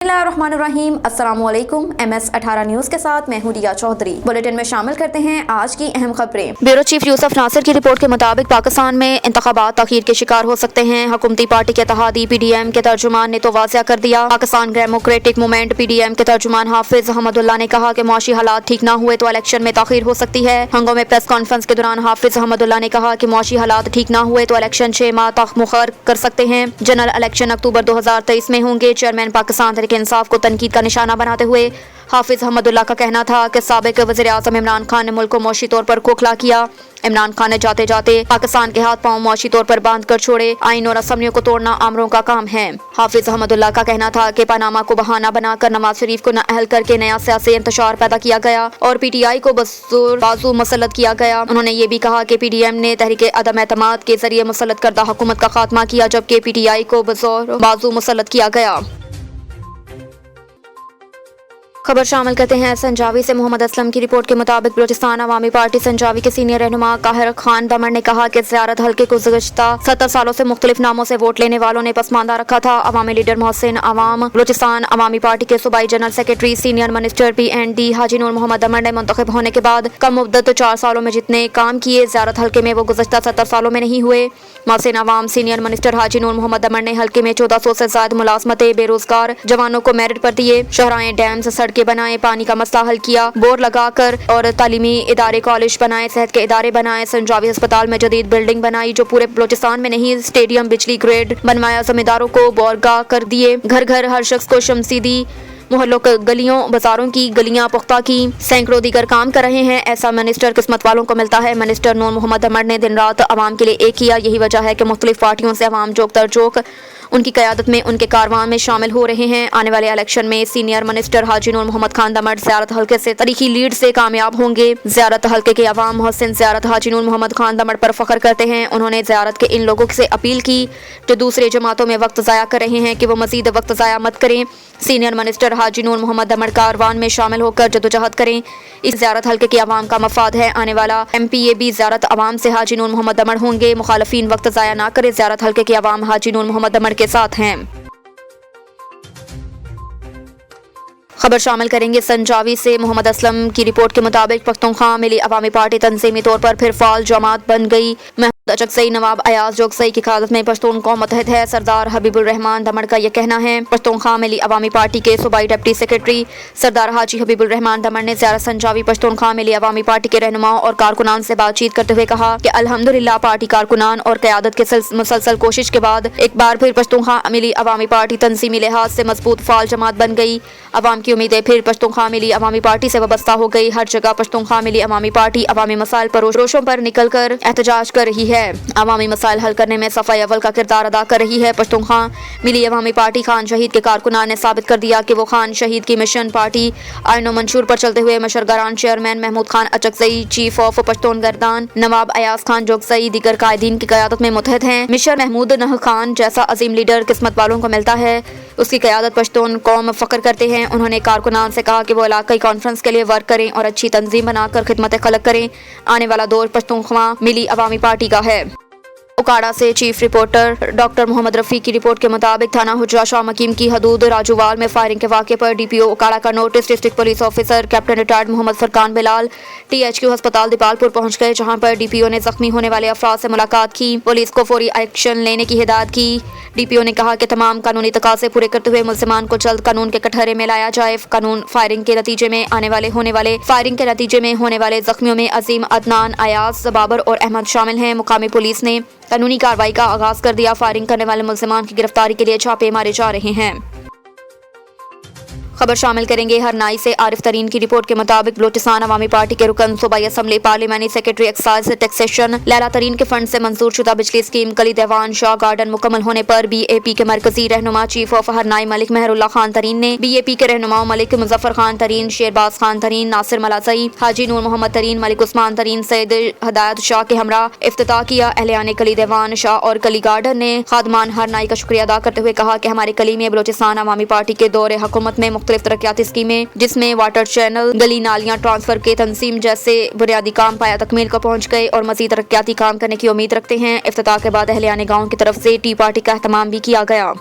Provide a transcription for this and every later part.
बिस्मिल्लाहिर्रहमानिर्रहीम। अस्सलाम वालेकुम। MS18 न्यूज़ के साथ मैं हूं रिया चौधरी। बुलेटिन में शामिल करते हैं आज की अहम खबरें। ब्यूरो चीफ यूसुफ नासिर की रिपोर्ट के मुताबिक पाकिस्तान में इंतखाबात तखीर के शिकार हो सकते हैं। हुकूमती पार्टी के इत्तेहादी PDM के तर्जुमान ने तो वाज़िया कर दिया। पाकिस्तान डेमोक्रेटिक मूवमेंट PDM के तर्जुमान हाफिज अहमदुल्ला ने कहा कि मुआशी हालात ठीक न हुए तो इलेक्शन में तखीर हो सकती है। हंगो में प्रेस कॉन्फ्रेंस के दौरान हाफिज अहमदुल्ला ने कहा कि मुआशी हालात ठीक न हुए तो इलेक्शन 6 माह तक मुखर कर सकते हैं। जनरल इलेक्शन अक्टूबर 2023 में होंगे। चेयरमैन पाकिस्तान तहरीक इंसाफ को तनकीद का निशाना बनाते हुए हाफिज अहमदुल्ला का कहना था कि साबिक वज़ीर आज़म इमरान खान ने मुल्क को मुआशी तौर पर खोखला किया। इमरान खान ने जाते जाते पाकिस्तान के हाथ पांव मुआशी तौर पर बांध कर छोड़े। आइन और असम्बलियों को तोड़ना आमरों का काम है। हाफिज अहमदुल्ला का कहना था कि पनामा को बहाना बनाकर नवाज शरीफ को नाअहल करके नया सियासी इंतशार पैदा किया गया और PTI को बाजू मुसल्लत किया गया। उन्होंने ये भी कहा कि PDM ने तहरीक अदम एतमाद के जरिए मुसल्लत करदा हुकूमत का खात्मा किया, जबकि PTI को बाजू मुसल्लत किया गया। खबर शामिल करते हैं संजावी से। मोहम्मद असलम की रिपोर्ट के मुताबिक बलूचिस्तान अवामी पार्टी संजावी के सीनियर रहनुमा काहिर खान दमर ने कहा कि ज़ियारत हल्के को गुज़श्ता 70 सालों से मुख्तलिफ नामों से वोट लेने वालों ने पसमानदा रखा था। अवामी लीडर मोहसिन अवाम बलूचिस्तान अवामी पार्टी के सूबाई general secretary senior minister PND हाजी नूर मोहम्मद दमर ने मुंतखब होने के बाद कम मुद्दत 4 सालों में जितने काम किए ज़ियारत हल्के में वो गुज़श्ता 70 सालों में नहीं हुए। मोहसिन अवाम सीनियर मिनिस्टर हाजी नूर मोहम्मद दमर ने हल्के में 1400 से ज्यादा मुलाजमतें बेरोजगार जवानों को मेरिट पर दिए। शहराएं डैम से सड़कें बनाए, पानी का मसला हल किया, बोर लगाकर और तालीमी इदारे कॉलेज बनाए, सेहत के इदारे बनाए। संजावी अस्पताल में जदीद बिल्डिंग बनाई जो पूरे बलूचिस्तान में नहीं। स्टेडियम बिजली ग्रेड बनवाया, जमींदारों को बोरगा कर दिए। घर घर हर शख्स को शमसी दी। मोहल्लों गलियों बाजारों की गलियां पुख्ता की। सैकड़ों दीगर काम कर रहे हैं। ऐसा मिनिस्टर किस्मत वालों को मिलता है। मिनिस्टर नूर मोहम्मद दमर ने दिन रात आवाम के लिए एक किया। यही वजह है कि मुख्तलिफ पार्टियों से आवाम जोक तर जोक उनकी क़यादत में उनके कारवान में शामिल हो रहे हैं। आने वाले इलेक्शन में सीनियर मिनिस्टर हाजी नूर मोहम्मद खान दमर ज़ियारत हल्के से तारीखी लीड से कामयाब होंगे। ज़ियारत हल्के के अवाम मोहसिन ज़ियारत हाजी नूर मोहम्मद खान दमर पर फख्र करते हैं। उन्होंने ज़ियारत के इन लोगों से अपील की जो दूसरे जमातों में वक्त ज़ाया कर रहे हैं कि वो मज़ीद वक्त ज़ाया मत करें। सीनियर मिनिस्टर हाजी नूर मोहम्मद दमर कारवान में शामिल होकर जदोजहद करें। इस ज़ियारत हल्के के अवाम का मफाद है। आने वाला MPA भी ज़ियारत अवाम से हाजी नूर मोहम्मद दमर होंगे। मुखालफीन वक्त ज़ाया ना करे। ज़ियारत हल्के के अवाम हाजी नूर मोहम्मद दमर के साथ हैं। खबर शामिल करेंगे संजावी से। मोहम्मद असलम की रिपोर्ट के मुताबिक पख्तूनख्वा मिली अवामी पार्टी तंजीमी तौर पर फिर फाल जमात बन गई। महमूद अचकज़ई नवाब अयाज जोगसई की क़यादत में पश्तून कौम मुत्तहिद है। सरदार हबीबुर रहमान दमर का यह कहना है। पश्तूनख्वा मिली अवामी पार्टी के सूबाई डिप्टी सेक्रेटरी सरदार हाजी हबीबुर रहमान दमर ने ज़ियारत संजावी पश्तूनख्वा मिली अवामी पार्टी के रहनुमाओं और कारकुनान से बातचीत करते हुए कहा कि अल्हम्दुलिल्लाह पार्टी कारकुनान और क़यादत के मुसलसल कोशिश के बाद एक बार फिर पश्तूनख्वा मिली अवामी पार्टी तंजीमी लिहाज से मजबूत फाल जमात बन गई। अवाम की उम्मीदें फिर पश्तूनख्वा मिली अवामी पार्टी से वाबस्ता हो गई। हर जगह पश्तूनख्वा मिली अवामी पार्टी अवामी मसाइल पर रोशों पर निकल कर एहतजाज कर रही है। अवामी मसाइल हल करने में सफाई अव्वल का किरदार अदा कर रही है। पश्तूनख्वा मिली अवामी पार्टी खान शहीद के कारकुनान ने साबित कर दिया कि वो खान शहीद की मिशन पार्टी आइनो मंशूर पर चलते हुए मशरगरान chairman Mahmood Khan Achakzai, chief of Pashtun गर्दान नवाब अयाज खान जोगसई दीगर कायदीन की क़यादत में मुत्तहिद हैं। मिशर महमूद नह खान जैसा अजीम लीडर किस्मत वालों को मिलता है। उसकी क़यादत पश्तून कौम फ़ख्र करते हैं। उन्होंने कारकुनान से कहा कि वो इलाक़ाई कॉन्फ्रेंस के लिए वर्क करें और अच्छी तंजीम बनाकर खिदमत खलक करें। आने वाला दौर पश्तूनख्वा मिली अवामी पार्टी का है। उकाड़ा से chief reporter doctor Mohammad Rafi की रिपोर्ट के मुताबिक थाना हुज्रा शाह मकीम की हदूद राजूवाल में फायरिंग के वाक़े पर DPO उकाड़ा का notice. District police officer captain retired Mohammad Furqan Bilal THQ अस्पताल दीपालपुर पहुंच गए, जहां पर DPO ने जख्मी होने वाले अफराद से मुलाकात की। पुलिस को फौरी एक्शन लेने की हिदायत की। DPO ने कहा कि तमाम कानूनी तकाज़े पूरे करते हुए मुल्ज़िमान को जल्द कानून के कटहरे में लाया जाए। कानून फायरिंग के नतीजे में होने वाले जख्मियों में अजीम, अदनान, अयाज, बाबर और अहमद शामिल हैं। मुकामी पुलिस ने कानूनी कार्रवाई का आगाज कर दिया। फायरिंग करने वाले मुल्ज़िमान की गिरफ्तारी के लिए छापे मारे जा रहे हैं। खबर शामिल करेंगे हरनाई से। आरिफ तरीन की रिपोर्ट के मुताबिक बलूचिस्तान अवामी पार्टी के रुकन सूबाई असम्बली पार्लिमानी secretary excise taxation Laila Tareen के फंड से मंजूर शुदा बिजली स्कीम कली देवान शाह गार्डन मुकम्मल होने पर BAP के मरकजी रहनुमा चीफ ऑफ हरनाई मलिक मेहरुल्ला खान तरीन ने BAP के रहनुमाओं मलिक मुजफ्फर खान तरीन, शेरबाज खान तरीन, नासिर मलाजई, हाजी नूर मोहम्मद तरीन, मलिक उस्मान तरीन, सैयद हदायत शाह के हमरा इफ्तिताह किया। अहलियान कली देवान शाह और कली गार्डन ने खादमान हरनाई का शुक्रिया अदा करते हुए कहा कि हमारे कली में बलूचिस्तान अवामी पार्टी के दौरे हुकूमत में मुख्तलिफ तरक्याती स्कीमें जिसमें वाटर चैनल, गली नालियां, ट्रांसफर के तंसीम जैसे बुनियादी काम पाया तकमील को पहुंच गए और मजीद तरक्याती काम करने की उम्मीद रखते हैं। इफ्तिताह के बाद अहलियान गाँव की तरफ से टी पार्टी का एहतमाम भी किया गया।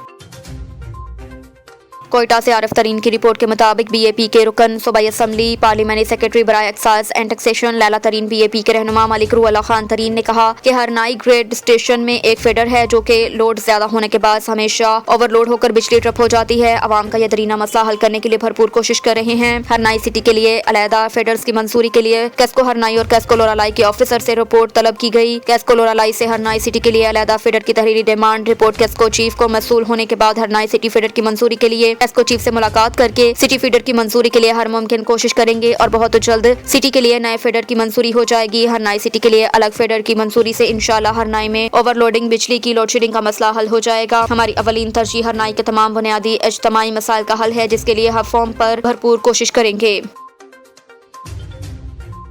कोयटा से आरिफ तरीन की रिपोर्ट के मुताबिक BAP के रुकन सूबाई असम्बली पार्लियामेंट्री सेक्रेटरी बराए excise and taxation Laila Tareen BAP के रहनुमा मलिक रूह अल्लाह खान तरीन ने कहा कि हरनाई ग्रेड स्टेशन में एक फीडर है जो कि लोड ज्यादा होने के बाद हमेशा ओवरलोड होकर बिजली ट्रिप हो जाती है। अवाम का यह दरीना मसला हल करने के लिए भरपूर कोशिश कर रहे हैं। हरनाई सिटी के लिए अलहदा फीडर्स की मंजूरी के लिए कैस्को हरनाई और कैस्को लोरालाई के ऑफिसर से रिपोर्ट तलब की गई। कैस्को लोरालाई से हरनाई सिटी के लिए अलहदा फीडर की तहरीरी डिमांड रिपोर्ट कैस्को चीफ को मसूल होने के बाद हरनाई सिटी फीडर की मंजूरी के लिए कैस्को चीफ से मुलाकात करके सिटी फीडर की मंजूरी के लिए हर मुमकिन कोशिश करेंगे और बहुत जल्द सिटी के लिए नए फीडर की मंजूरी हो जाएगी। हरनाई सिटी के लिए अलग फीडर की मंजूरी से इंशाल्लाह हरनाई में ओवरलोडिंग बिजली की लोड शेडिंग का मसला हल हो जाएगा। हमारी अवलीन तरजीह हरनाई के तमाम बुनियादी इज्तिमाई मसाइल का हल है जिसके लिए हम फॉर्म पर भरपूर कोशिश करेंगे।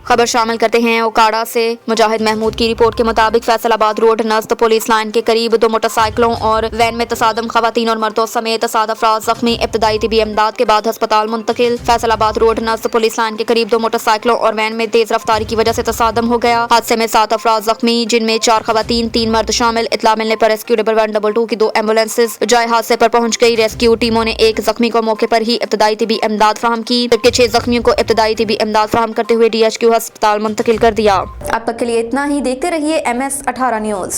खबर शामिल करते हैं ओकाड़ा से। मुजाहिद महमूद की रिपोर्ट के मुताबिक फैसलाबाद रोड नज़द पुलिस लाइन के करीब 2 मोटरसाइकिलों और वैन में तसादम खवातीन और मर्दों समेत 7 अफराद जख्मी, इब्तदाई तिबी इमदाद के बाद अस्पताल मुंतकिल। फैसलाबाद रोड नज़द पुलिस लाइन के करीब 2 मोटरसाइकिलों और वैन में तेज रफ्तारी की वजह से तसादम हो गया। हादसे में 7 अफराद जख्मी जिनमें 4 खवातीन 3 मर्द शामिल। इतला मिलने पर रेस्क्यू 112 की 2 एम्बुलेंसेज जाए हादसे पर पहुंच गई। रेस्क्यू टीमों ने एक जख्मी को मौके पर ही इब्तदाई तिबी इमदाद फराहम की जबकि 6 जख्मियों को इब्तदाई तिबी इमदाद फराहम करते हुए DHQ अस्पताल मुंतकिल कर दिया। अब तक के लिए इतना ही। देखते रहिए MS 18 न्यूज़।